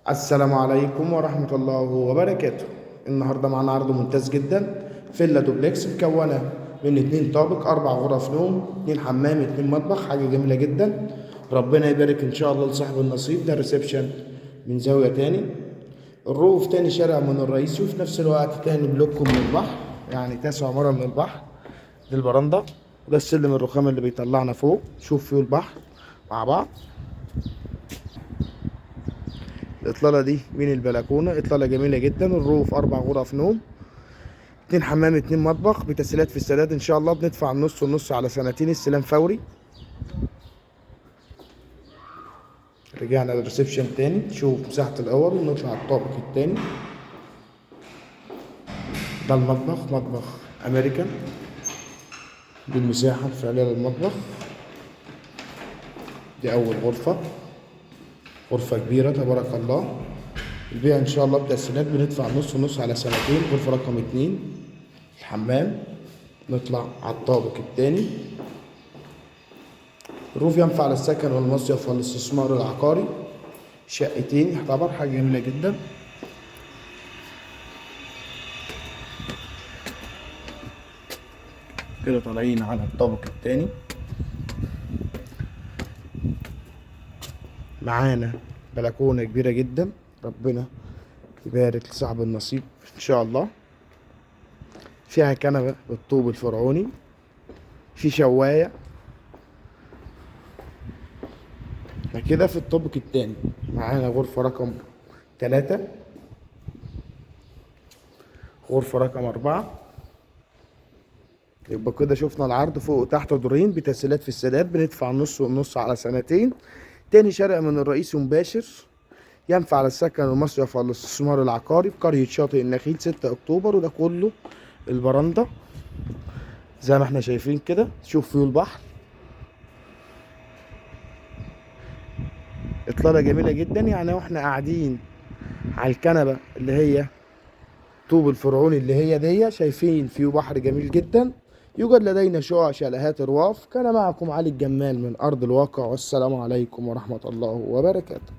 السلام عليكم ورحمة الله وبركاته. النهاردة معانا عرض ممتاز جدا، فيلا دوبلكس مكونة من 2 طابق، 4 غرف نوم، 2 حمام، 2 مطبخ، حاجة جميلة جدا. ربنا يبارك ان شاء الله لصاحب النصيب. ده الريسبشن من زاوية تاني، الروف تاني شارع من الرئيسي، وفي نفس الوقت تاني بلوك من البحر، يعني 9 عمارة من البحر. دي البرندة، وده السلم الرخام اللي بيطلعنا فوق، شوف فيه البحر مع بعض. الاطلاله دي من البلكونه، اطلاله جميله جدا. الروف 4 غرف نوم، 2 حمام، 2 مطبخ، بتسهيلات في السداد ان شاء الله. بندفع النص والنص على سنتين، استلام فوري. رجعنا للريسبشن تاني، نشوف مساحه الاول ونطلع على الطابق التاني. ده المطبخ، مطبخ امريكان. دي المساحه الفعليه للمطبخ. دي اول غرفه، غرفه كبيره تبارك الله. البيع ان شاء الله بتسهيلات، بندفع نص ونص على سنتين. غرفه رقم 2 الحمام. نطلع على الطابق التاني. الروف ينفع للسكن والمصيف والاستثمار العقاري. شقتين، يعتبر حاجة جميلة جدا. كده طالعين على الطابق التاني. معانا بلكونة كبيرة جدا، ربنا يبارك لصاحب النصيب ان شاء الله. فيها كنبة بالطوب الفرعوني، في شواية. كده في الطابق التاني معانا غرفة رقم 3، غرفة رقم 4. يبقى كده شفنا العرض فوق وتحت دورين، بتسهيلات في السداد. بندفع النص والنص على سنتين. تاني شارع من الرئيسي مباشر، ينفع للسكن والمصيف والاستثمار العقاري، في قرية شاطئ النخيل 6 أكتوبر. وده كله البرندة زي ما احنا شايفين كده. شوف فيو البحر، إطلالة جميلة جدا. يعني واحنا قاعدين على الكنبة اللي هي طوب الفرعوني اللي هي دي، شايفين فيو بحر جميل جدا. يوجد لدينا شقق شاليهات رواف. كان معكم علي الجمال من أرض الواقع، والسلام عليكم ورحمة الله وبركاته.